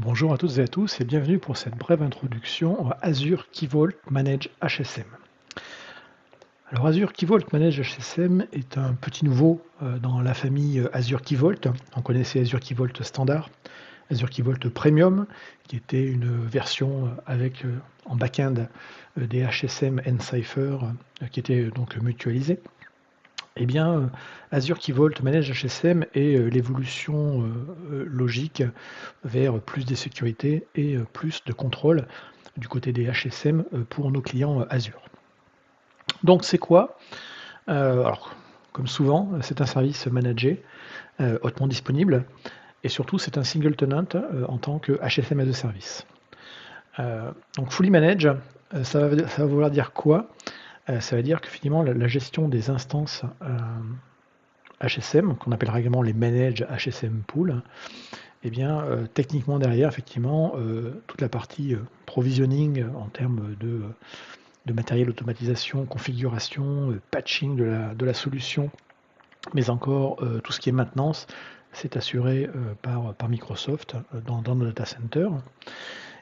Bonjour à toutes et à tous et bienvenue pour cette brève introduction à Azure Key Vault Manage HSM. Alors Azure Key Vault Manage HSM est un petit nouveau dans la famille Azure Key Vault. On connaissait Azure Key Vault Standard, Azure Key Vault Premium, qui était une version avec en back-end des HSM Encipher qui étaient donc mutualisés. Eh bien, Azure Key Vault Manage HSM est l'évolution logique vers plus de sécurité et plus de contrôle du côté des HSM pour nos clients Azure. Donc c'est quoi Alors, comme souvent, c'est un service managé, hautement disponible, et surtout c'est un single tenant en tant que HSM as a service. Donc fully managed, ça va vouloir dire quoi Ça veut dire que finalement la gestion des instances HSM, qu'on appellera également les managed HSM pool, eh bien, techniquement derrière, effectivement, toute la partie provisioning en termes de matériel d'automatisation, configuration, patching de la solution, mais encore tout ce qui est maintenance, c'est assuré par Microsoft dans nos data centers.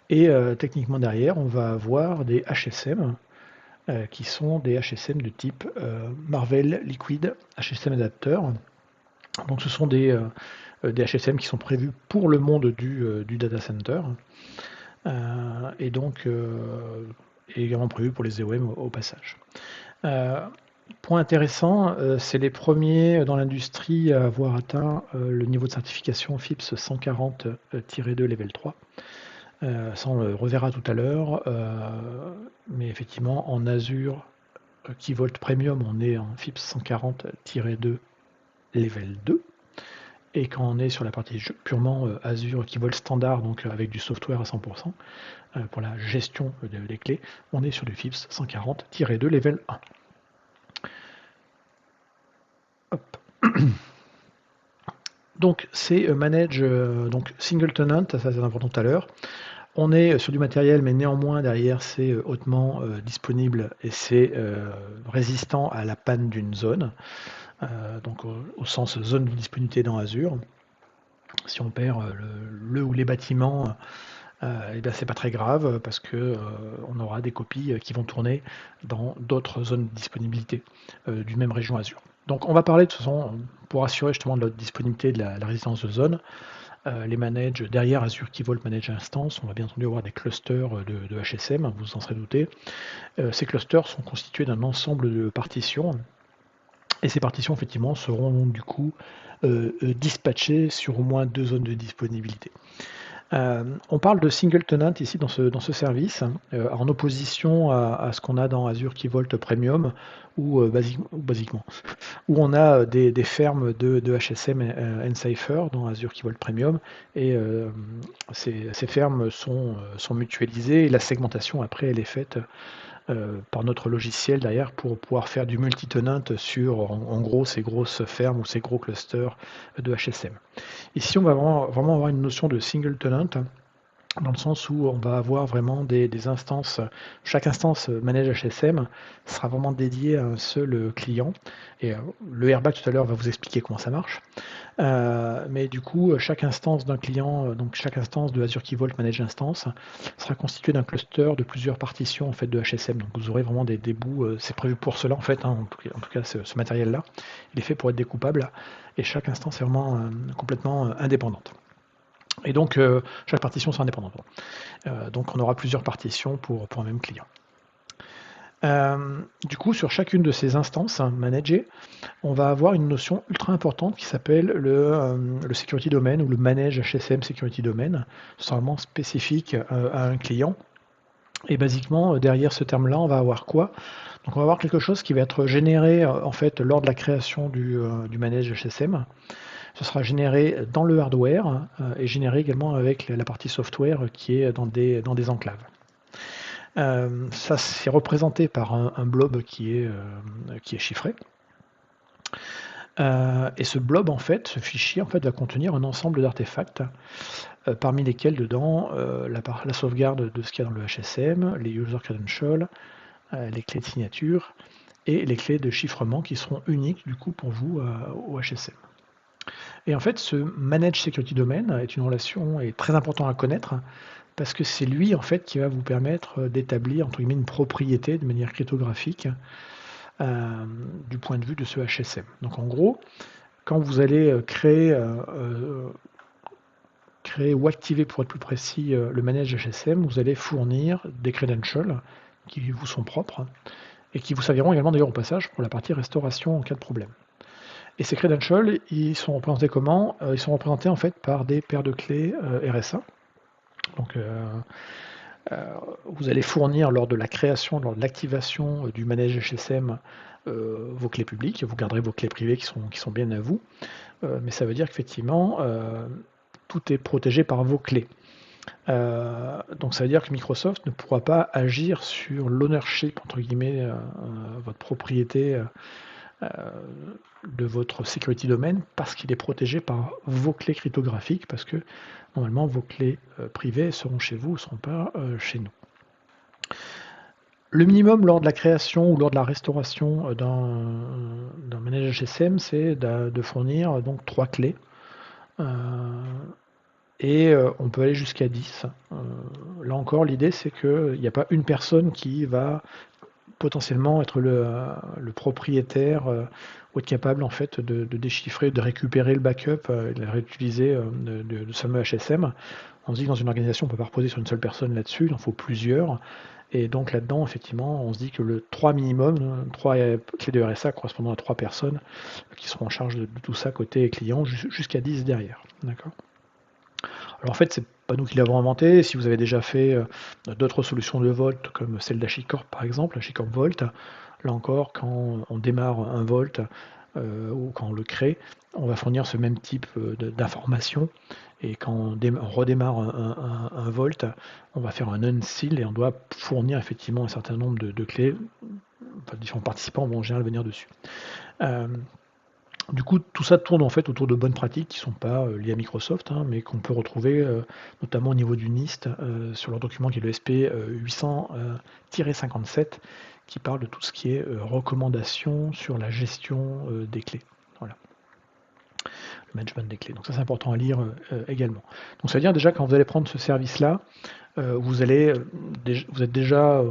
Et techniquement derrière, on va avoir des HSM qui sont des HSM de type Marvel Liquid HSM Adapter. Donc ce sont des HSM qui sont prévus pour le monde du data center et donc également prévus pour les EOM au passage. Point intéressant, c'est les premiers dans l'industrie à avoir atteint le niveau de certification FIPS 140-2 Level 3. Ça on le reverra tout à l'heure, mais effectivement en Azure Key Vault Premium on est en FIPS 140-2 Level 2. Et quand on est sur la partie purement Azure Key Vault standard, donc avec du software à 100%, pour la gestion des clés, on est sur du FIPS 140-2 level 1. Hop. Donc c'est manage, donc single tenant, ça c'est important tout à l'heure. On est sur du matériel, mais néanmoins derrière c'est hautement disponible et c'est résistant à la panne d'une zone, donc au sens zone de disponibilité dans Azure. Si on perd le ou les bâtiments, et bien c'est pas très grave parce que on aura des copies qui vont tourner dans d'autres zones de disponibilité d'une même région Azure. Donc on va parler de toute façon, pour assurer justement de la disponibilité de la résistance de zone, les manage derrière Azure Key Vault Manage Instance, on va bien entendu avoir des clusters de HSM, vous en serez douté. Ces clusters sont constitués d'un ensemble de partitions, et ces partitions effectivement seront du coup dispatchées sur au moins 2 zones de disponibilité. On parle de single tenant ici dans ce service, en opposition à ce qu'on a dans Azure Key Vault Premium, où basiquement, où on a des fermes de HSM Encipher dans Azure Key Vault Premium, et ces fermes sont mutualisées, et la segmentation après elle est faite par notre logiciel derrière pour pouvoir faire du multi-tenant sur en gros ces grosses fermes ou ces gros clusters de HSM. Ici on va vraiment avoir une notion de single tenant, dans le sens où on va avoir vraiment des instances, chaque instance manage HSM sera vraiment dédiée à un seul client, et le airbag tout à l'heure va vous expliquer comment ça marche. Mais du coup, chaque instance d'un client, donc chaque instance de Azure Key Vault Manage Instance, sera constituée d'un cluster de plusieurs partitions en fait de HSM. Donc vous aurez vraiment des bouts, c'est prévu pour cela en fait, hein, en tout cas ce matériel-là, il est fait pour être découpable, et chaque instance est vraiment complètement indépendante. Et donc chaque partition sera indépendante. Donc on aura plusieurs partitions pour un même client. Du coup, sur chacune de ces instances managées, on va avoir une notion ultra importante qui s'appelle le security domain ou le manage HSM security domain. C'est vraiment spécifique à un client. Et basiquement, derrière ce terme-là, on va avoir quoi? Donc on va avoir quelque chose qui va être généré en fait lors de la création du manage HSM. Ce sera généré dans le hardware et généré également avec la partie software qui est dans des enclaves. Ça c'est représenté par un blob qui est chiffré. Et ce blob, en fait, ce fichier en fait, va contenir un ensemble d'artefacts, parmi lesquels dedans la sauvegarde de ce qu'il y a dans le HSM, les user credentials, les clés de signature et les clés de chiffrement qui seront uniques du coup pour vous au HSM. Et en fait, ce Manage Security Domain est une relation est très important à connaître parce que c'est lui, en fait, qui va vous permettre d'établir, entre guillemets, une propriété de manière cryptographique du point de vue de ce HSM. Donc en gros, quand vous allez créer ou activer, pour être plus précis, le manage HSM, vous allez fournir des credentials qui vous sont propres et qui vous serviront également d'ailleurs au passage pour la partie restauration en cas de problème. Et ces credentials, ils sont représentés comment? Ils sont représentés en fait par des paires de clés RSA. Donc vous allez fournir lors de la création, lors de l'activation du manage HSM vos clés publiques, vous garderez vos clés privées qui sont bien à vous, mais ça veut dire qu'effectivement tout est protégé par vos clés. Donc ça veut dire que Microsoft ne pourra pas agir sur l'ownership, entre guillemets, votre propriété de votre security domain parce qu'il est protégé par vos clés cryptographiques, parce que normalement vos clés privées seront chez vous, ne seront pas chez nous. Le minimum lors de la création ou lors de la restauration d'un manage HSM, c'est de fournir donc 3 clés. Et on peut aller jusqu'à 10. Là encore, l'idée c'est qu'il n'y a pas une personne qui va potentiellement être le propriétaire ou être capable en fait de déchiffrer, de récupérer le backup et de réutiliser de ce fameux HSM. On se dit que dans une organisation, on ne peut pas reposer sur une seule personne là-dessus, il en faut plusieurs. Et donc là-dedans, effectivement, on se dit que le 3 minimum, 3 clés de RSA correspondant à 3 personnes qui seront en charge de tout ça côté client, jusqu'à 10 derrière. D'accord. Alors en fait, c'est pas nous qui l'avons inventé. Si vous avez déjà fait d'autres solutions de Vault, comme celle d'HashiCorp par exemple, HashiCorp Vault, là encore, quand on démarre un Vault ou quand on le crée, on va fournir ce même type d'informations. Et quand on redémarre un Vault, on va faire un unseal et on doit fournir effectivement un certain nombre de clés. Enfin, différents participants vont en général venir dessus. Du coup, tout ça tourne en fait autour de bonnes pratiques qui ne sont pas liées à Microsoft, hein, mais qu'on peut retrouver notamment au niveau du NIST sur leur document qui est le SP 800-57 qui parle de tout ce qui est recommandations sur la gestion des clés. Voilà. Le management des clés. Donc ça c'est important à lire également. Donc ça veut dire déjà quand vous allez prendre ce service-là, vous avez déjà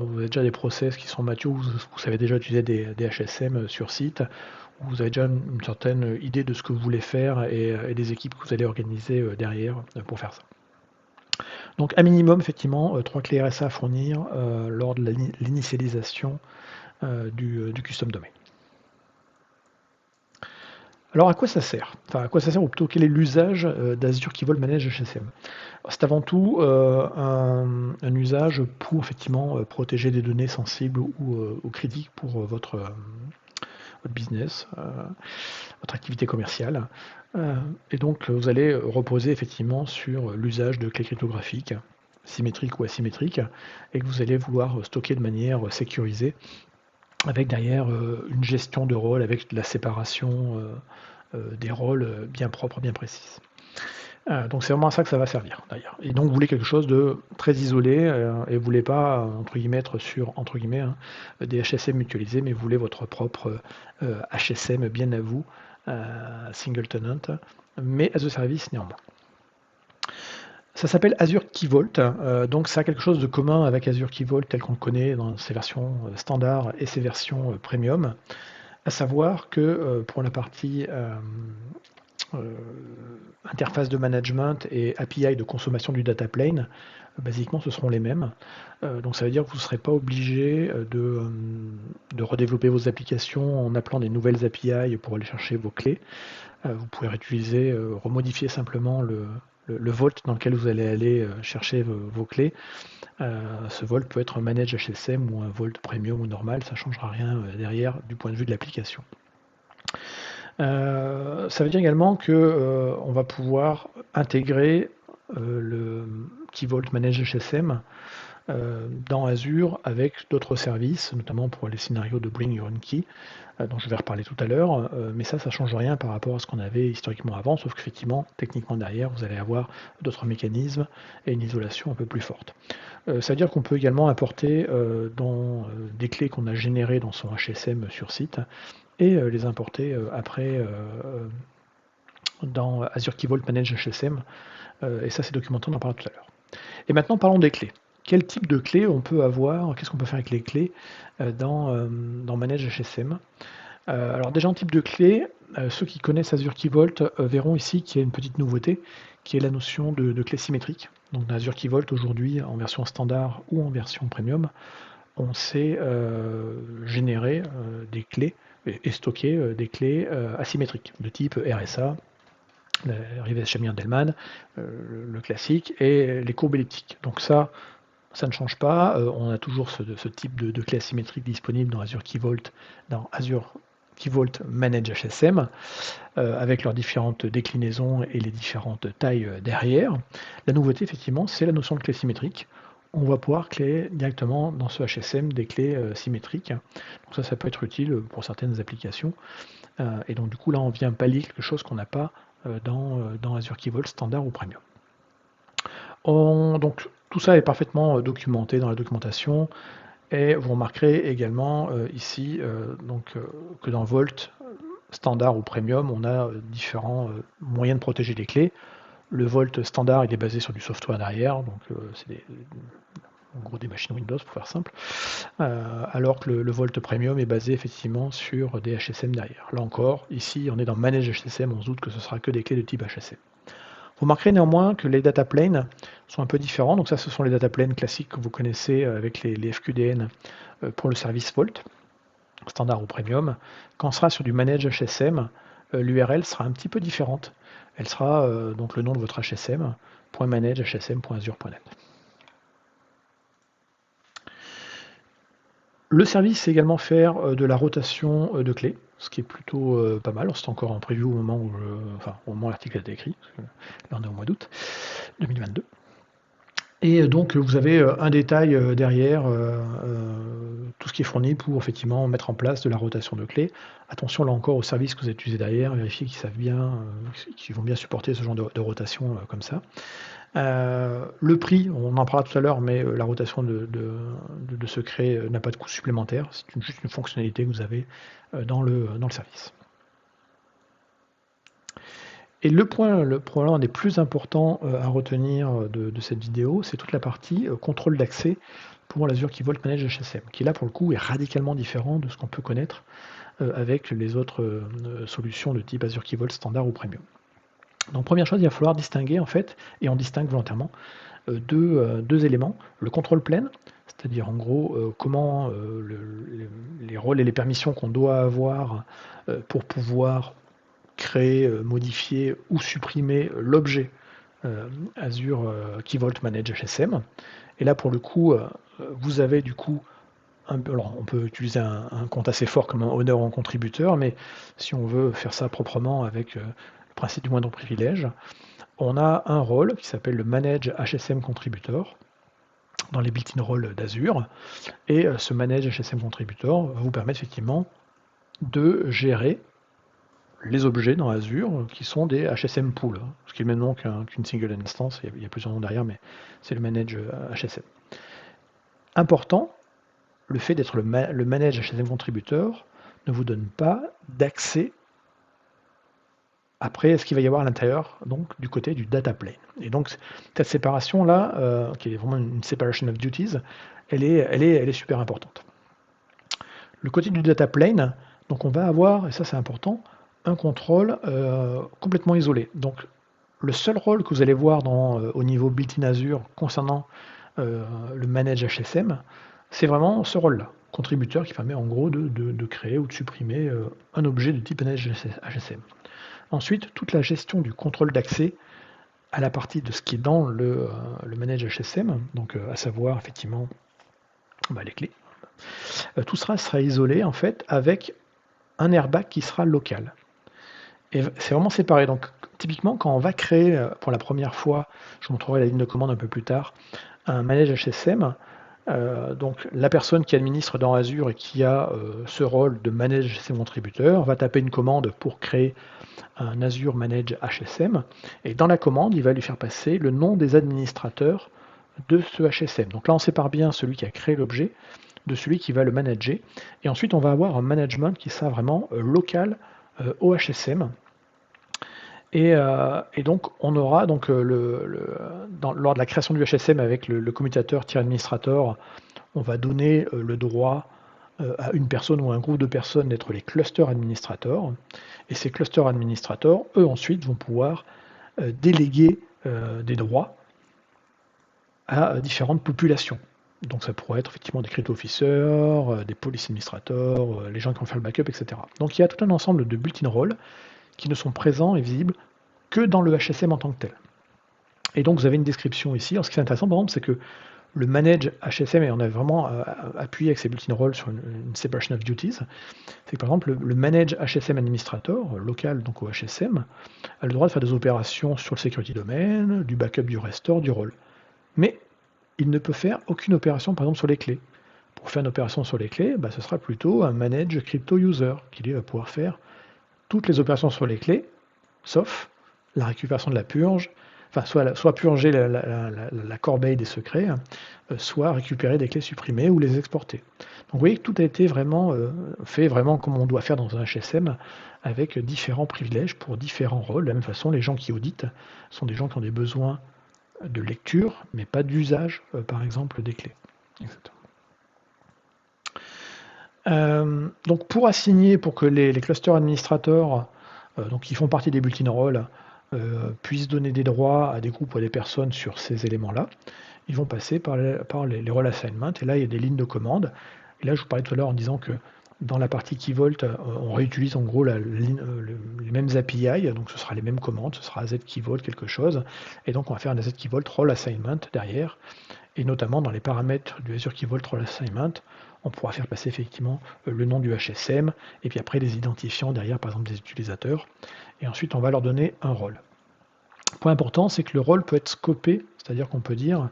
des process qui sont matures, vous savez déjà utiliser des HSM sur site, vous avez déjà une certaine idée de ce que vous voulez faire et des équipes que vous allez organiser derrière pour faire ça. Donc à minimum, effectivement, 3 clés RSA à fournir lors de l'initialisation du custom domain. Alors à quoi ça sert? Enfin, à quoi ça sert, ou plutôt quel est l'usage d'Azure Key Vault Manage HSM? C'est avant tout un usage pour effectivement protéger des données sensibles ou critiques pour votre business, votre activité commerciale. Et donc vous allez reposer effectivement sur l'usage de clés cryptographiques, symétriques ou asymétriques, et que vous allez vouloir stocker de manière sécurisée, avec derrière une gestion de rôles, avec de la séparation des rôles bien propres, bien précises. Donc c'est vraiment à ça que ça va servir d'ailleurs. Et donc vous voulez quelque chose de très isolé et vous ne voulez pas entre guillemets être sur entre guillemets des HSM mutualisés, mais vous voulez votre propre HSM bien à vous, single tenant, mais as a service néanmoins. Ça s'appelle Azure Key Vault, donc ça a quelque chose de commun avec Azure Key Vault tel qu'on le connaît dans ses versions standard et ses versions premium, à savoir que pour la partie interface de management et API de consommation du data plane, basiquement ce seront les mêmes. Donc ça veut dire que vous ne serez pas obligé de redévelopper vos applications en appelant des nouvelles API pour aller chercher vos clés. Vous pouvez réutiliser, remodifier simplement le Vault dans lequel vous allez aller chercher vos clés. Ce Vault peut être un Manage HSM ou un Vault Premium ou normal, ça ne changera rien derrière du point de vue de l'application. Ça veut dire également que on va pouvoir intégrer le Key Vault Manage HSM dans Azure avec d'autres services, notamment pour les scénarios de Bring Your Own Key, dont je vais reparler tout à l'heure, mais ça ne change rien par rapport à ce qu'on avait historiquement avant, sauf qu'effectivement, techniquement derrière, vous allez avoir d'autres mécanismes et une isolation un peu plus forte. Ça veut dire qu'on peut également apporter dans des clés qu'on a générées dans son HSM sur site, et les importer après dans Azure Key Vault Manage HSM, et ça c'est documenté, on en parlera tout à l'heure. Et maintenant parlons des clés. Quel type de clés on peut avoir? Qu'est-ce qu'on peut faire avec les clés dans Manage HSM? Alors déjà en type de clé, ceux qui connaissent Azure Key Vault verront ici qu'il y a une petite nouveauté qui est la notion de clé symétrique. Donc dans Azure Key Vault aujourd'hui en version standard ou en version premium, on sait générer des clés et stocker des clés asymétriques de type RSA, Rives Shamir-Delman, le classique, et les courbes elliptiques. Donc ça ne change pas, on a toujours ce type de clé asymétrique disponible dans Azure Key Vault, dans Azure Key Vault Manage HSM, avec leurs différentes déclinaisons et les différentes tailles derrière. La nouveauté, effectivement, c'est la notion de clé symétrique. On va pouvoir créer directement dans ce HSM des clés symétriques. Donc ça peut être utile pour certaines applications. Et donc du coup, là, on vient pallier quelque chose qu'on n'a pas dans Azure Key Vault standard ou premium. Donc tout ça est parfaitement documenté dans la documentation. Et vous remarquerez également ici que dans Vault standard ou premium, on a différents moyens de protéger les clés. Le Vault standard, il est basé sur du software derrière, donc c'est en gros des machines Windows pour faire simple, alors que le Vault Premium est basé effectivement sur des HSM derrière. Là encore, ici on est dans Manage HSM, on se doute que ce sera que des clés de type HSM. Vous remarquerez néanmoins que les data planes sont un peu différents, donc ça ce sont les data planes classiques que vous connaissez avec les FQDN pour le service Vault, standard ou premium. Quand on sera sur du Manage HSM, l'URL sera un petit peu différente. Elle sera donc le nom de votre HSM, .manage.hsm.azure.net. Le service sait également faire de la rotation de clés, ce qui est plutôt pas mal. C'est encore en preview au moment où au moment où l'article a été écrit, parce que là on est au mois d'août 2022. Et donc vous avez un détail derrière tout ce qui est fourni pour effectivement mettre en place de la rotation de clés. Attention là encore aux services que vous utilisez derrière, vérifiez qu'ils savent bien, qu'ils vont bien supporter ce genre de rotation comme ça. Le prix, on en parlera tout à l'heure, mais la rotation de secret n'a pas de coût supplémentaire, c'est juste une fonctionnalité que vous avez dans le service. Et le point l'un des plus importants à retenir de cette vidéo, c'est toute la partie contrôle d'accès pour l'Azure Key Vault Manage HSM, qui là pour le coup est radicalement différent de ce qu'on peut connaître avec les autres solutions de type Azure Key Vault standard ou premium. Donc première chose, il va falloir distinguer en fait, et on distingue volontairement, deux éléments. Le contrôle plane, c'est-à-dire en gros comment les rôles et les permissions qu'on doit avoir pour pouvoir créer, modifier ou supprimer l'objet Azure Key Vault Manage HSM. Et là pour le coup, vous avez du coup alors on peut utiliser un compte assez fort comme un owner ou un contributeur, mais si on veut faire ça proprement avec le principe du moindre privilège, on a un rôle qui s'appelle le Manage HSM Contributor dans les built-in roles d'Azure, et ce Manage HSM Contributor va vous permettre effectivement de gérer les objets dans Azure qui sont des HSM pools, ce qui est le même nom qu'une single instance, il y a plusieurs noms derrière, mais c'est le Manage HSM. Important, le fait d'être le Manage HSM Contributor ne vous donne pas d'accès après ce qu'il va y avoir à l'intérieur, donc du côté du data plane. Et donc cette séparation-là, qui est vraiment une separation of duties, elle est super importante. Le côté du data plane, donc on va avoir, et ça c'est important, un contrôle complètement isolé. Donc le seul rôle que vous allez voir au niveau built-in Azure concernant le Manage HSM, c'est vraiment ce rôle-là, contributeur qui permet en gros de créer ou de supprimer un objet de type Manage HSM. Ensuite, toute la gestion du contrôle d'accès à la partie de ce qui est dans le Manage HSM, donc à savoir effectivement les clés, tout ça sera isolé en fait avec un airbag qui sera local. Et c'est vraiment séparé. Donc typiquement quand on va créer pour la première fois, je vous montrerai la ligne de commande un peu plus tard, un Manage HSM, donc la personne qui administre dans Azure et qui a ce rôle de Manage HSM contributeur va taper une commande pour créer un Azure Manage HSM, et dans la commande, il va lui faire passer le nom des administrateurs de ce HSM. Donc là, on sépare bien celui qui a créé l'objet de celui qui va le manager, et ensuite on va avoir un management qui sera vraiment local au HSM. Et donc on aura donc lors de la création du HSM avec le commutateur-administrator, on va donner le droit à une personne ou un groupe de personnes d'être les cluster administrators. Et ces cluster administrators, eux ensuite, vont pouvoir déléguer des droits à différentes populations. Donc ça pourrait être effectivement des crypto officers, des police administrators, les gens qui vont faire le backup, etc. Donc il y a tout un ensemble de built-in roles qui ne sont présents et visibles que dans le HSM en tant que tel. Et donc vous avez une description ici. Alors ce qui est intéressant par exemple, c'est que le manage HSM, et on a vraiment appuyé avec ces built-in roles sur une separation of duties, c'est que par exemple le manage HSM administrator, local donc au HSM, a le droit de faire des opérations sur le security domain, du backup, du restore, du rôle. Mais il ne peut faire aucune opération par exemple sur les clés. Pour faire une opération sur les clés, ce sera plutôt un manage crypto user qui lui va pouvoir faire toutes les opérations sur les clés, sauf la récupération de la purge, enfin soit purger la corbeille des secrets, soit récupérer des clés supprimées ou les exporter. Donc vous voyez que tout a été vraiment fait vraiment comme on doit faire dans un HSM, avec différents privilèges pour différents rôles. De la même façon, les gens qui auditent sont des gens qui ont des besoins de lecture, mais pas d'usage, par exemple, des clés. Donc pour assigner, pour que les cluster administrators, donc qui font partie des bulletin roles, puissent donner des droits à des groupes ou à des personnes sur ces éléments-là, ils vont passer par les role assignment, et là il y a des lignes de commande. Et là je vous parlais tout à l'heure en disant que dans la partie Key Vault, on réutilise en gros les mêmes API, donc ce sera les mêmes commandes, ce sera Z Key Vault quelque chose, et donc on va faire un Z Key Vault role assignment derrière, et notamment dans les paramètres du Azure Key Vault role assignment, on pourra faire passer effectivement le nom du HSM, et puis après les identifiants derrière, par exemple des utilisateurs, et ensuite on va leur donner un rôle. Point important, c'est que le rôle peut être scopé, c'est-à-dire qu'on peut dire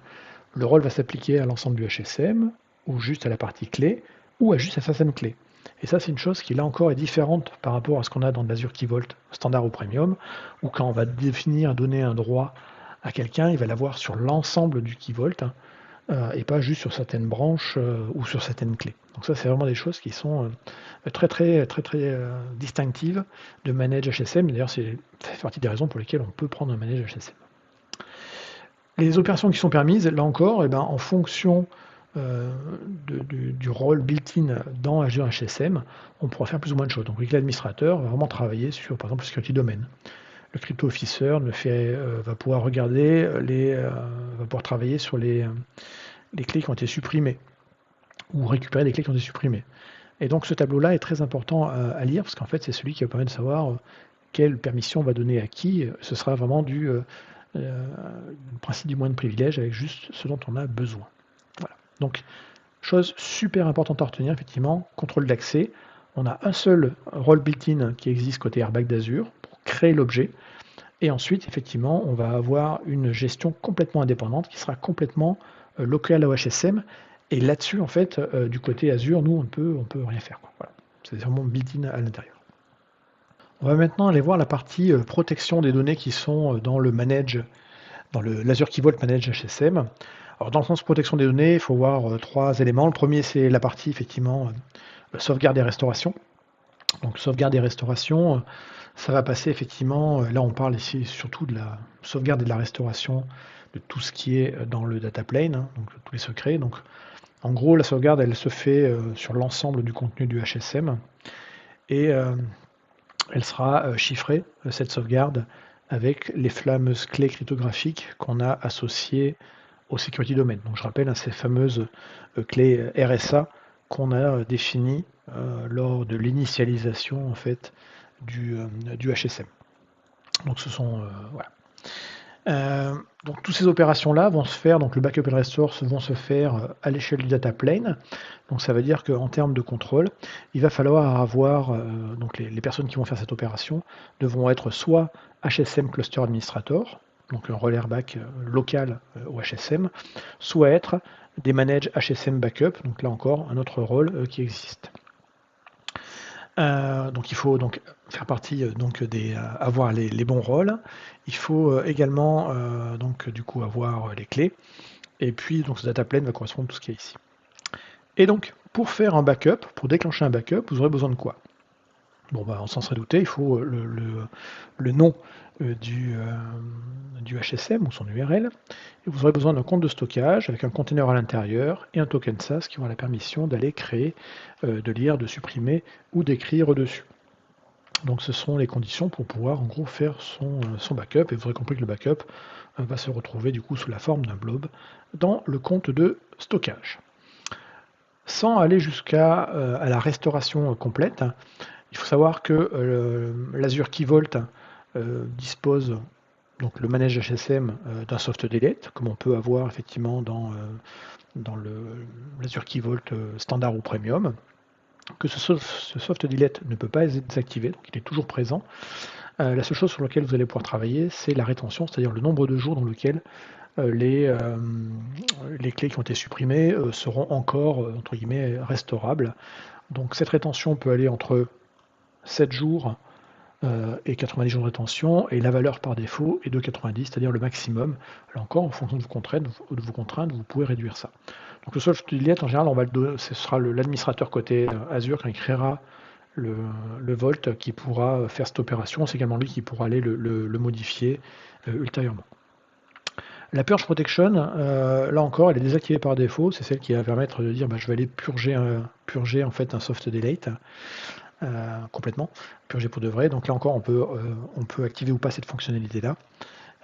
le rôle va s'appliquer à l'ensemble du HSM, ou juste à la partie clé, ou à juste à certaines clés. Et ça, c'est une chose qui là encore est différente par rapport à ce qu'on a dans l'Azure Key Vault standard ou premium, où quand on va définir, donner un droit à quelqu'un, il va l'avoir sur l'ensemble du Key Vault, et pas juste sur certaines branches ou sur certaines clés. Donc ça, c'est vraiment des choses qui sont très distinctives de manage HSM. D'ailleurs, ça fait partie des raisons pour lesquelles on peut prendre un manage HSM. Les opérations qui sont permises, là encore, en fonction du rôle built-in dans Azure HSM, on pourra faire plus ou moins de choses. Donc l'administrateur va vraiment travailler sur, par exemple, le security domain. Le crypto officer va pouvoir regarder va pouvoir travailler sur les clés qui ont été supprimées ou récupérer des clés qui ont été supprimées. Et donc ce tableau-là est très important à lire parce qu'en fait c'est celui qui va permettre de savoir quelle permission on va donner à qui. Ce sera vraiment du principe du moyen de privilège avec juste ce dont on a besoin. Voilà. Donc chose super importante à retenir, effectivement, contrôle d'accès. On a un seul rôle built-in qui existe côté Airbag d'Azure pour créer l'objet. Et ensuite, effectivement, on va avoir une gestion complètement indépendante qui sera complètement locale au HSM. Et là-dessus, en fait, du côté Azure, nous, on peut rien faire. Voilà. C'est vraiment built-in à l'intérieur. On va maintenant aller voir la partie protection des données qui sont dans le manage, dans l'Azure Key Vault Manage HSM. Alors, dans le sens protection des données, il faut voir trois éléments. Le premier, c'est la partie, effectivement, sauvegarde et restauration. Donc, sauvegarde et restauration, ça va passer effectivement, là on parle ici surtout de la sauvegarde et de la restauration de tout ce qui est dans le data plane, donc tous les secrets. Donc en gros la sauvegarde elle se fait sur l'ensemble du contenu du HSM et elle sera chiffrée, cette sauvegarde, avec les fameuses clés cryptographiques qu'on a associées au security domain. Donc je rappelle ces fameuses clés RSA qu'on a définies lors de l'initialisation en fait du HSM. Donc ce sont voilà. Donc toutes ces opérations-là vont se faire, donc le backup et le restore vont se faire à l'échelle du data plane. Donc ça veut dire qu'en termes de contrôle, il va falloir avoir, donc les personnes qui vont faire cette opération devront être soit HSM Cluster Administrator, donc un rôle Airbag local au HSM, soit être des manage HSM Backup, donc là encore un autre rôle qui existe. Donc il faut donc faire partie avoir les bons rôles. Il faut également donc du coup avoir les clés. Et puis donc ce data plane va correspondre à tout ce qui est ici. Et donc pour faire un backup, pour déclencher un backup, vous aurez besoin de quoi? Bon, bah, on s'en serait douté, il faut le nom du HSM ou son URL. Et vous aurez besoin d'un compte de stockage avec un conteneur à l'intérieur et un token SAS qui aura la permission d'aller créer, de lire, de supprimer ou d'écrire dessus. Donc ce sont les conditions pour pouvoir en gros faire son backup. Et vous aurez compris que le backup va se retrouver du coup sous la forme d'un blob dans le compte de stockage. Sans aller jusqu'à à la restauration complète, il faut savoir que l'Azure Key Vault dispose, donc le manage HSM, d'un soft delete, comme on peut avoir effectivement dans l'Azure Key Vault standard ou premium, que ce soft delete ne peut pas être désactivé, donc il est toujours présent. La seule chose sur laquelle vous allez pouvoir travailler, c'est la rétention, c'est-à-dire le nombre de jours dans lequel les clés qui ont été supprimées seront encore, entre guillemets, restaurables. Donc cette rétention peut aller entre 7 jours et 90 jours de rétention, et la valeur par défaut est de 90, c'est-à-dire le maximum. Là encore, en fonction de vos contraintes, vous pouvez réduire ça. Donc le soft delete, en général, ce sera l'administrateur côté Azure qui créera le Vault qui pourra faire cette opération. C'est également lui qui pourra aller le modifier ultérieurement. La Purge Protection, là encore, elle est désactivée par défaut. C'est celle qui va permettre de dire je vais aller purger en fait un soft delete complètement, purger pour de vrai. Donc là encore, on peut activer ou pas cette fonctionnalité-là.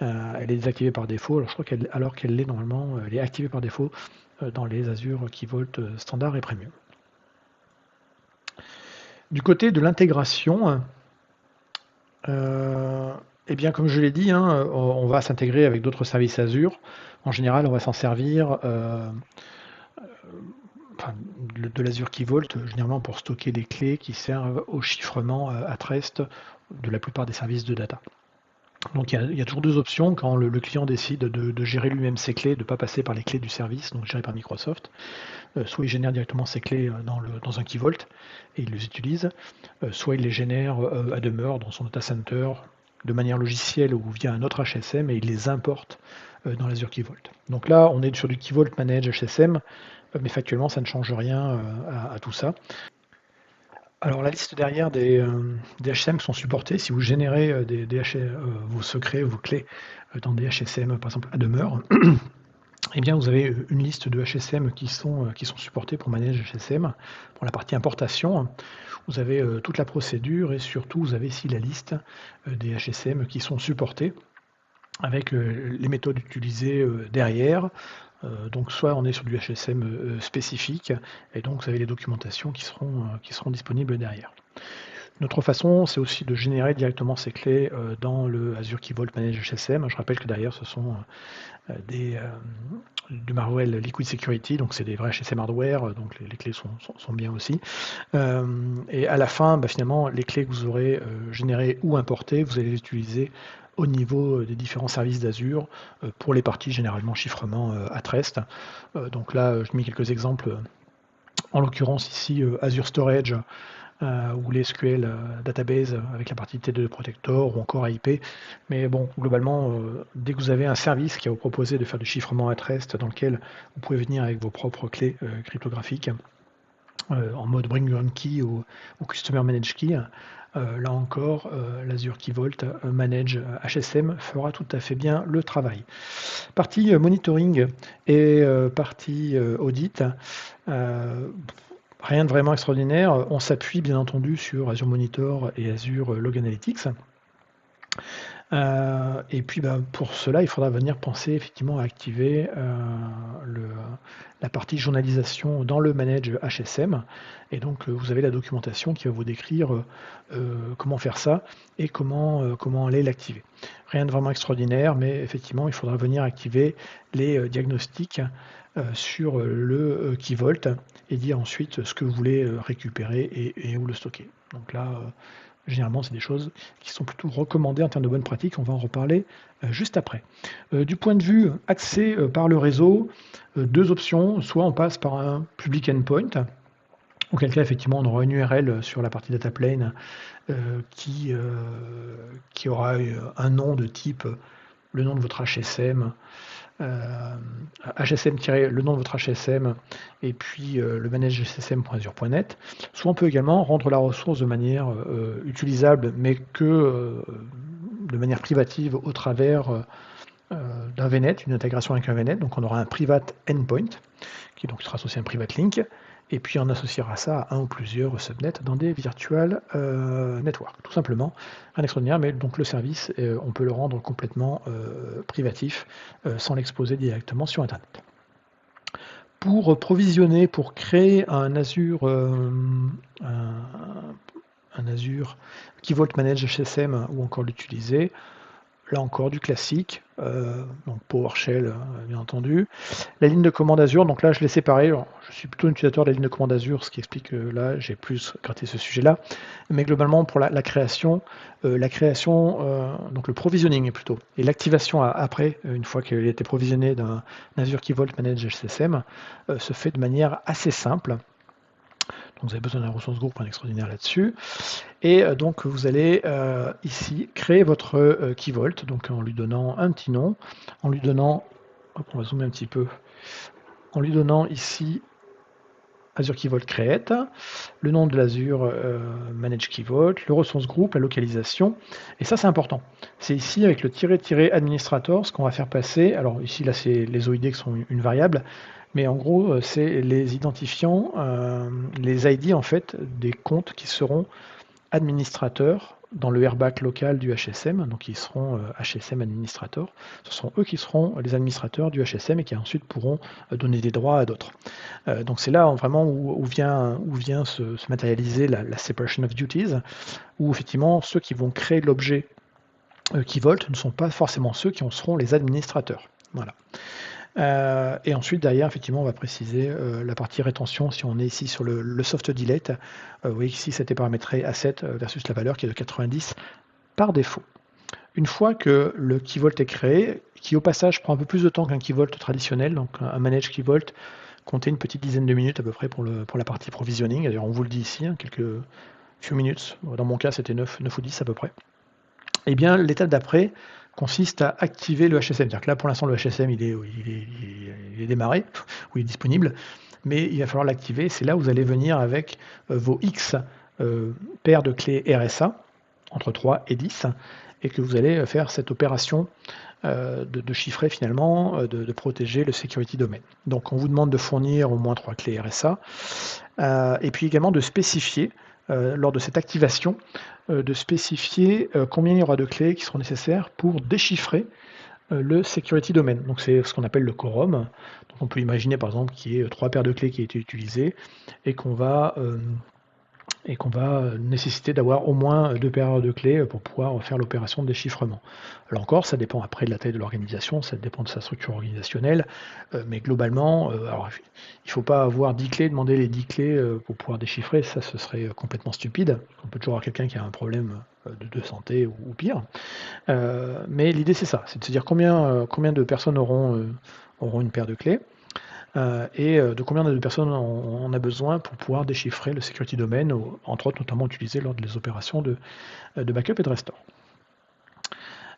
Elle est désactivée par défaut. Alors je crois alors qu'elle l'est normalement, elle est activée par défaut dans les Azure Key Vault standard et premium. Du côté de l'intégration, eh bien, comme je l'ai dit, on va s'intégrer avec d'autres services Azure. En général, on va s'en servir de l'Azure Key Vault, généralement pour stocker des clés qui servent au chiffrement at rest de la plupart des services de data. Donc il y a toujours deux options quand le client décide de gérer lui-même ses clés, de ne pas passer par les clés du service, donc gérées par Microsoft. Soit il génère directement ses clés dans un Key Vault et il les utilise, soit il les génère à demeure dans son data center de manière logicielle ou via un autre HSM et il les importe dans l'Azure Key Vault. Donc là, on est sur du Key Vault Manage HSM, mais factuellement, ça ne change rien à tout ça. Alors la liste derrière des HSM sont supportés. Si vous générez vos secrets, vos clés dans des HSM, par exemple à demeure, eh bien, vous avez une liste de HSM qui sont supportés pour Manage HSM. Pour la partie importation, vous avez toute la procédure et surtout, vous avez ici la liste des HSM qui sont supportés avec les méthodes utilisées derrière. Donc soit on est sur du HSM spécifique et donc vous avez les documentations qui seront disponibles derrière. Une autre façon, c'est aussi de générer directement ces clés dans le Azure Key Vault Manage HSM. Je rappelle que derrière, ce sont du Marvell Liquid Security, donc c'est des vrais HSM hardware, donc les clés sont bien aussi. Et à la fin, finalement, les clés que vous aurez générées ou importées, vous allez les utiliser au niveau des différents services d'Azure pour les parties généralement chiffrement at rest. Donc là, je mets quelques exemples. En l'occurrence ici, Azure Storage ou les SQL Database avec la partie T2 Protector ou encore AIP. Mais bon, globalement, dès que vous avez un service qui va vous proposer de faire du chiffrement at rest dans lequel vous pouvez venir avec vos propres clés cryptographiques en mode Bring Your Own Key ou Customer Managed Key, là encore, l'Azure Key Vault Manage HSM fera tout à fait bien le travail. Partie monitoring et partie audit, rien de vraiment extraordinaire. On s'appuie bien entendu sur Azure Monitor et Azure Log Analytics. Et puis pour cela, il faudra venir penser effectivement à activer la partie journalisation dans le Manage HSM. Et donc vous avez la documentation qui va vous décrire comment faire ça et comment aller l'activer. Rien de vraiment extraordinaire, mais effectivement, il faudra venir activer les diagnostics sur le Key Vault et dire ensuite ce que vous voulez récupérer et où le stocker. Donc là, généralement, c'est des choses qui sont plutôt recommandées en termes de bonnes pratiques. On va en reparler juste après. Du point de vue accès par le réseau, deux options. Soit on passe par un public endpoint, auquel cas, effectivement, on aura une URL sur la partie data plane qui aura un nom de type le nom de votre HSM, HSM- le nom de votre HSM et puis le manage gsm.azure.net. Soit on peut également rendre la ressource de manière utilisable, mais que de manière privative au travers d'un VNet, une intégration avec un VNet. Donc on aura un private endpoint qui donc sera associé à un private link, et puis on associera ça à un ou plusieurs subnets dans des virtual networks. Tout simplement, un extraordinaire, mais donc le service, on peut le rendre complètement privatif sans l'exposer directement sur Internet. Pour provisionner, pour créer un Azure, un Azure Key Vault Manage HSM ou encore l'utiliser, là encore du classique, donc PowerShell bien entendu. La ligne de commande Azure, donc là je l'ai séparé, alors, je suis plutôt un utilisateur de la ligne de commande Azure, ce qui explique que là j'ai plus gratté ce sujet-là, mais globalement pour la création, donc le provisioning plutôt, et l'activation après, une fois qu'il a été provisionné d'un Azure Key Vault Manage HSM, se fait de manière assez simple. Donc vous avez besoin d'un ressource groupe, un extraordinaire là-dessus. Et donc vous allez ici créer votre Key Vault, donc en lui donnant un petit nom, en lui donnant, hop, on va zoomer un petit peu, en lui donnant ici Azure Key Vault Create, le nom de l'Azure Manage Key Vault, le ressource groupe, la localisation, et ça c'est important. C'est ici avec le -- administrator ce qu'on va faire passer. Alors ici là c'est les OID qui sont une variable, mais en gros c'est les identifiants, les ID en fait des comptes qui seront administrateurs dans le RBAC local du HSM, donc ils seront HSM administrators. Ce sont eux qui seront les administrateurs du HSM et qui ensuite pourront donner des droits à d'autres. Donc c'est là vraiment où vient se matérialiser la separation of duties, où effectivement ceux qui vont créer l'objet Key Vault ne sont pas forcément ceux qui en seront les administrateurs. Voilà. Et ensuite, derrière, effectivement, on va préciser la partie rétention. Si on est ici sur le soft delete, vous voyez qu'ici, c'était paramétré à 7 versus la valeur qui est de 90 par défaut. Une fois que le Key Vault est créé, qui au passage prend un peu plus de temps qu'un Key Vault traditionnel, donc un Manage Key Vault, comptez une petite dizaine de minutes à peu près pour la partie provisioning. D'ailleurs, on vous le dit ici, hein, quelques few minutes. Dans mon cas, c'était 9 ou 10 à peu près. Eh bien, l'étape d'après consiste à activer le HSM. C'est-à-dire que là, pour l'instant, le HSM, il est démarré, ou il est disponible, mais il va falloir l'activer. C'est là où vous allez venir avec vos X paires de clés RSA, entre 3 et 10, et que vous allez faire cette opération de chiffrer finalement, de protéger le security domain. Donc on vous demande de fournir au moins 3 clés RSA, et puis également de spécifier, lors de cette activation, de spécifier combien il y aura de clés qui seront nécessaires pour déchiffrer le security domain. Donc c'est ce qu'on appelle le quorum. Donc on peut imaginer par exemple qu'il y ait 3 paires de clés qui aient été utilisées et qu'on va nécessiter d'avoir au moins 2 paires de clés pour pouvoir faire l'opération de déchiffrement. Là encore, ça dépend après de la taille de l'organisation, ça dépend de sa structure organisationnelle, mais globalement, alors, il ne faut pas avoir 10 clés, demander les 10 clés pour pouvoir déchiffrer, ça ce serait complètement stupide. On peut toujours avoir quelqu'un qui a un problème de santé ou pire. Mais l'idée c'est ça, c'est de se dire combien de personnes auront une paire de clés. Et de combien de personnes on a besoin pour pouvoir déchiffrer le security domain, entre autres notamment utilisé lors des opérations de backup et de restore.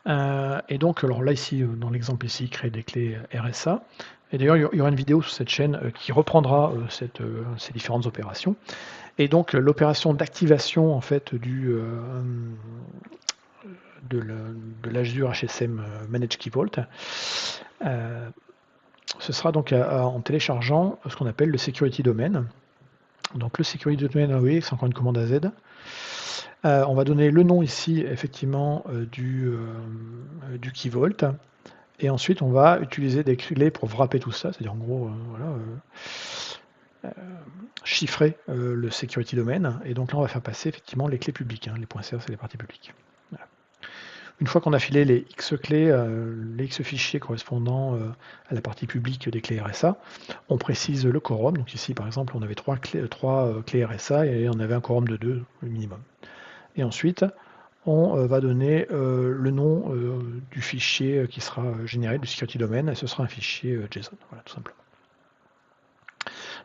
Et donc, alors là ici, dans l'exemple ici, créer des clés RSA. Et d'ailleurs, il y aura une vidéo sur cette chaîne qui reprendra ces différentes opérations. Et donc, l'opération d'activation en fait de l'Azure HSM Managed Key Vault, ce sera donc en téléchargeant ce qu'on appelle le security domain. Donc le security domain, oui, c'est encore une commande AZ. On va donner le nom ici, effectivement, du Key Vault. Et ensuite, on va utiliser des clés pour wrapper tout ça, c'est-à-dire en gros, chiffrer le security domain. Et donc là, on va faire passer effectivement les clés publiques. Hein, les points .cr, c'est les parties publiques. Voilà. Une fois qu'on a filé les X clés, les X fichiers correspondant à la partie publique des clés RSA, on précise le quorum. Donc ici, par exemple, on avait 3 clés RSA et on avait un quorum de 2 au minimum. Et ensuite, on va donner le nom du fichier qui sera généré du security domain, et ce sera un fichier JSON, voilà, tout simplement.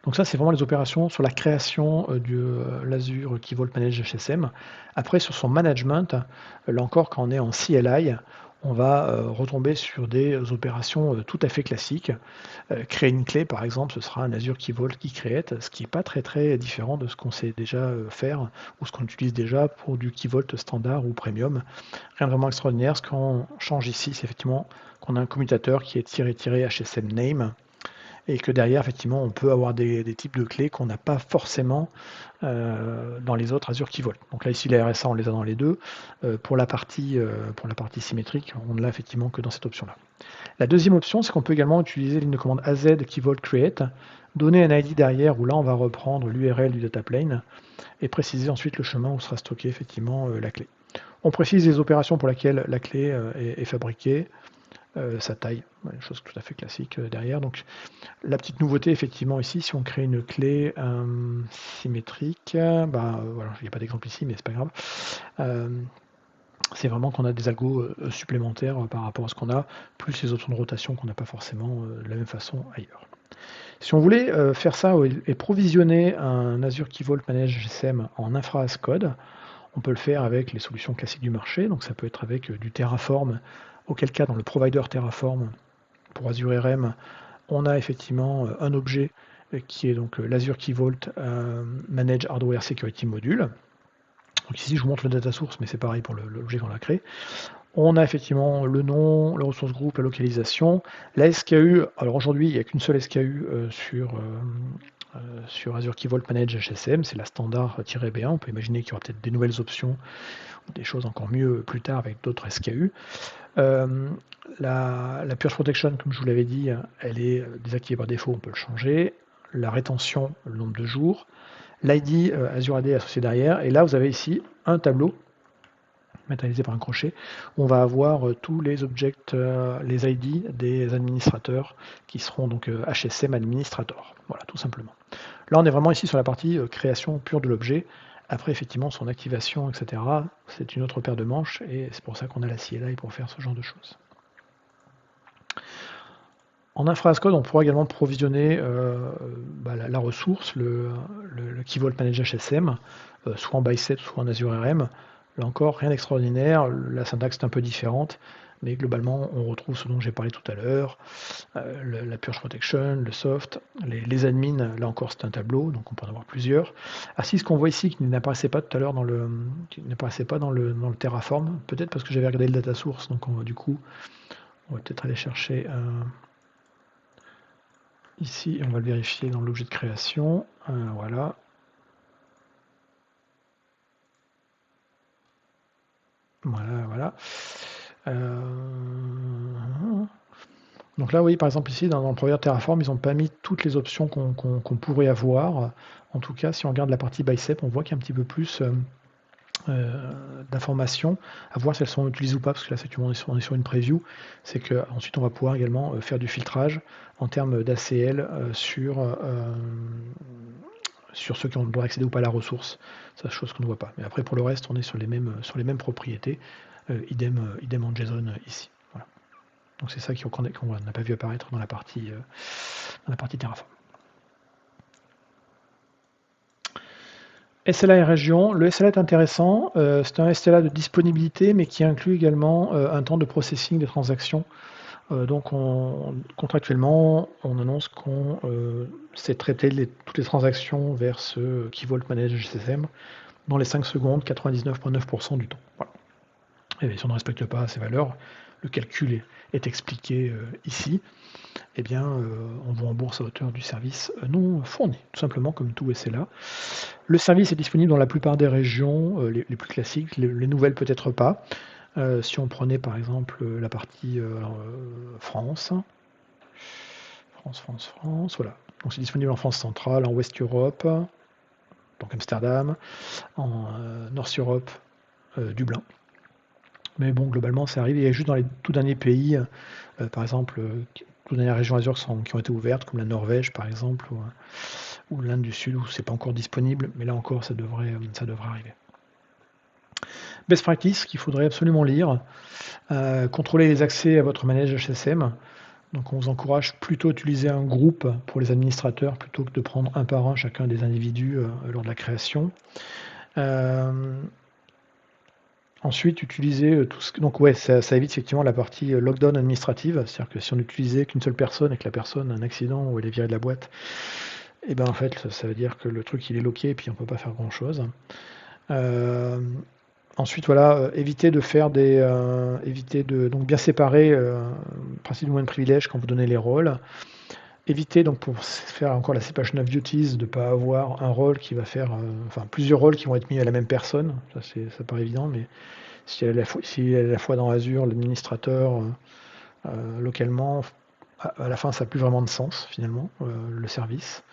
Donc ça, c'est vraiment les opérations sur la création de l'Azure Key Vault Manage HSM. Après, sur son management, là encore, quand on est en CLI, on va retomber sur des opérations tout à fait classiques. Créer une clé, par exemple, ce sera un Azure Key Vault Key Create, ce qui n'est pas très très différent de ce qu'on sait déjà faire ou ce qu'on utilise déjà pour du Key Vault standard ou premium. Rien de vraiment extraordinaire. Ce qu'on change ici, c'est effectivement qu'on a un commutateur qui est HSM name et que derrière, effectivement, on peut avoir des types de clés qu'on n'a pas forcément dans les autres Azure Key Vault. Donc là, ici, les RSA, on les a dans les deux. Pour la partie symétrique, on ne l'a effectivement que dans cette option-là. La deuxième option, c'est qu'on peut également utiliser ligne de commande AZ Key Vault Create, donner un ID derrière où là, on va reprendre l'URL du data plane et préciser ensuite le chemin où sera stockée effectivement la clé. On précise les opérations pour lesquelles la clé est fabriquée, sa taille, une chose tout à fait classique derrière. Donc la petite nouveauté effectivement ici, si on crée une clé symétrique, voilà, il n'y a pas d'exemple ici, mais c'est pas grave. C'est vraiment qu'on a des algos supplémentaires par rapport à ce qu'on a, plus les options de rotation qu'on n'a pas forcément de la même façon ailleurs. Si on voulait faire ça et provisionner un Azure Key Vault Manage GSM en infra as code, on peut le faire avec les solutions classiques du marché, donc ça peut être avec du Terraform, auquel cas dans le provider Terraform pour Azure RM, on a effectivement un objet qui est donc l'Azure Key Vault Manage Hardware Security Module. Donc ici je vous montre le data source, mais c'est pareil pour l'objet qu'on a créé. On a effectivement le nom, le ressource groupe, la localisation, la SKU. Alors aujourd'hui, il n'y a qu'une seule SKU sur Azure Key Vault Manage HSM, c'est la standard-B1. On peut imaginer qu'il y aura peut-être des nouvelles options ou des choses encore mieux plus tard avec d'autres SKU. La Purge Protection, comme je vous l'avais dit, elle est désactivée par défaut, on peut le changer. La rétention, le nombre de jours. L'ID Azure AD associé derrière. Et là, vous avez ici un tableau matérialisé par un crochet, où on va avoir tous les objects, les ID des administrateurs qui seront donc HSM Administrator. Voilà, tout simplement. Là, on est vraiment ici sur la partie création pure de l'objet. Après, effectivement, son activation, etc., c'est une autre paire de manches, et c'est pour ça qu'on a la CLI pour faire ce genre de choses. En infra as code, on pourra également provisionner la ressource, le Key Vault Manage HSM, soit en Bicep, soit en Azure RM. Là encore, rien d'extraordinaire, la syntaxe est un peu différente, mais globalement, on retrouve ce dont j'ai parlé tout à l'heure, la Purge Protection, le soft, les admins, là encore c'est un tableau, donc on peut en avoir plusieurs. Ah si, ce qu'on voit ici, qui n'apparaissait pas tout à l'heure dans le Terraform, peut-être parce que j'avais regardé le data source, donc du coup, on va peut-être aller chercher ici, on va le vérifier dans l'objet de création, voilà. Voilà. Donc là, oui, par exemple, ici, dans le provider Terraform, ils n'ont pas mis toutes les options qu'on pourrait avoir. En tout cas, si on regarde la partie Bicep, on voit qu'il y a un petit peu plus d'informations, à voir si elles sont utilisées ou pas, parce que là, on est sur une preview. C'est qu'ensuite, on va pouvoir également faire du filtrage en termes d'ACL sur ceux qui ont le droit d'accéder ou pas à la ressource. C'est chose qu'on ne voit pas. Mais après, pour le reste, on est sur les mêmes propriétés. Idem en JSON ici. Voilà. Donc c'est ça qu'on n'a pas vu apparaître dans la partie Terraform. SLA et région. Le SLA est intéressant. C'est un SLA de disponibilité, mais qui inclut également un temps de processing des transactions. Donc contractuellement, on annonce qu'on sait traiter toutes les transactions vers ce Key Vault Manage GSM dans les 5 secondes, 99,9% du temps. Voilà. Et si on ne respecte pas ces valeurs, le calcul est expliqué ici, eh bien, on vous rembourse à hauteur du service non fourni, tout simplement comme tout SLA. Le service est disponible dans la plupart des régions, les plus classiques, les nouvelles peut-être pas. Si on prenait par exemple la partie France, voilà. Donc c'est disponible en France centrale, en West Europe, donc Amsterdam, en North Europe, Dublin. Mais bon, globalement, ça arrive. Il y a juste dans les tout derniers pays, par exemple, toutes dernières régions Azure qui ont été ouvertes, comme la Norvège, par exemple, ou l'Inde du Sud, où c'est pas encore disponible. Mais là encore, ça devrait arriver. Best practice qu'il faudrait absolument lire. Contrôler les accès à votre manège HSM. Donc on vous encourage plutôt à utiliser un groupe pour les administrateurs plutôt que de prendre un par un chacun des individus lors de la création. Ensuite, utiliser tout ce que... Donc ouais, ça évite effectivement la partie lockdown administrative, c'est-à-dire que si on n'utilisait qu'une seule personne et que la personne a un accident ou elle est virée de la boîte, et ben en fait, ça veut dire que le truc il est loqué et puis on peut pas faire grand-chose. Euh, Ensuite, voilà, éviter de faire éviter de donc bien séparer le principe du moyen de privilège quand vous donnez les rôles. Éviter donc pour faire encore la separation of duties, de ne pas avoir un rôle qui va faire, enfin plusieurs rôles qui vont être mis à la même personne. Ça paraît évident, mais si elle est à la fois dans Azure, l'administrateur, localement, à la fin, ça n'a plus vraiment de sens finalement, le service.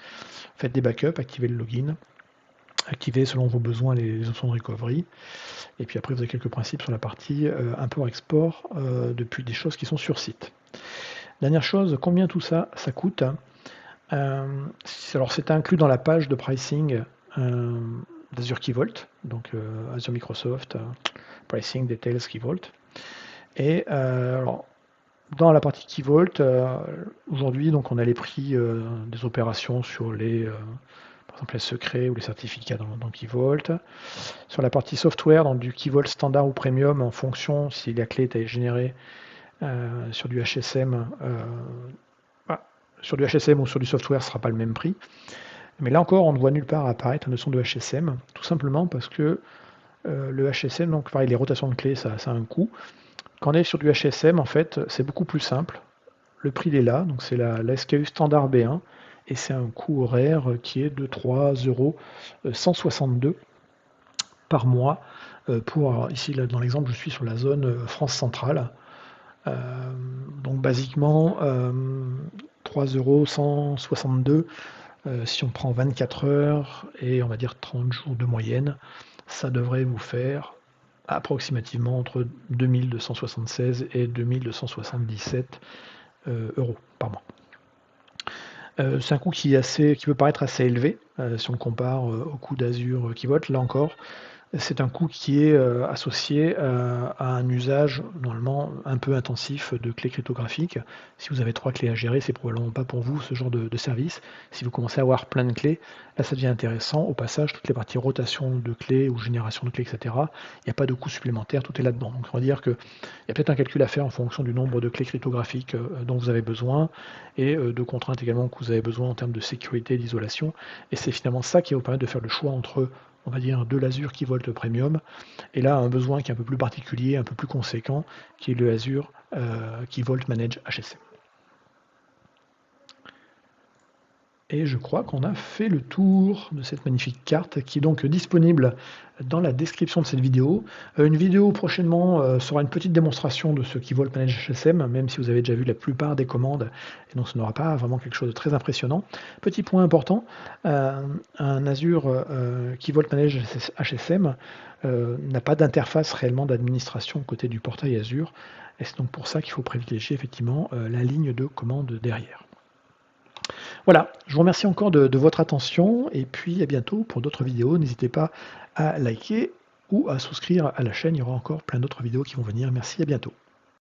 Faites des backups, activez le login, activez selon vos besoins les options de recovery. Et puis après, vous avez quelques principes sur la partie import-export depuis des choses qui sont sur site. Dernière chose, combien tout ça, ça coûte? Alors c'est inclus dans la page de pricing d'Azure Key Vault, donc Azure Microsoft, Pricing Details Key Vault. Et alors, dans la partie Key Vault, aujourd'hui, donc on a les prix des opérations sur les, par exemple les secrets ou les certificats dans Key Vault. Sur la partie software, dans du Key Vault standard ou premium, en fonction si la clé est générée sur du HSM, sur du HSM ou sur du software, ce ne sera pas le même prix. Mais là encore, on ne voit nulle part apparaître la notion de HSM, tout simplement parce que le HSM, donc pareil, les rotations de clés, ça a un coût. Quand on est sur du HSM, en fait, c'est beaucoup plus simple. Le prix il est là, donc c'est la SKU standard B1, et c'est un coût horaire qui est de 3,162 € par mois. Pour, ici, là, dans l'exemple, je suis sur la zone France centrale. Donc basiquement, 3,162 €, si on prend 24 heures et on va dire 30 jours de moyenne, ça devrait vous faire approximativement entre 2276 et 2277 € par mois. C'est un coût qui peut paraître assez élevé si on le compare au coût d'Azure Key Vault. Là encore, c'est un coût qui est associé à un usage normalement un peu intensif de clés cryptographiques. Si vous avez 3 clés à gérer, c'est probablement pas pour vous ce genre de service. Si vous commencez à avoir plein de clés, là ça devient intéressant. Au passage, toutes les parties rotation de clés ou génération de clés, etc., il n'y a pas de coût supplémentaire, tout est là-dedans. Donc on va dire qu'il y a peut-être un calcul à faire en fonction du nombre de clés cryptographiques dont vous avez besoin et de contraintes également que vous avez besoin en termes de sécurité et d'isolation. Et c'est finalement ça qui va vous permettre de faire le choix entre, on va dire, de l'Azure Key Vault Premium, et là un besoin qui est un peu plus particulier, un peu plus conséquent, qui est le Azure Key Vault Manage HSM. Et je crois qu'on a fait le tour de cette magnifique carte qui est donc disponible dans la description de cette vidéo. Une vidéo prochainement sera une petite démonstration de ce Key Vault Manage HSM, même si vous avez déjà vu la plupart des commandes, et donc ce n'aura pas vraiment quelque chose de très impressionnant. Petit point important, un Azure Key Vault Manage HSM n'a pas d'interface réellement d'administration côté du portail Azure, et c'est donc pour ça qu'il faut privilégier effectivement la ligne de commande derrière. Voilà, je vous remercie encore de votre attention et puis à bientôt pour d'autres vidéos. N'hésitez pas à liker ou à souscrire à la chaîne, il y aura encore plein d'autres vidéos qui vont venir. Merci, à bientôt.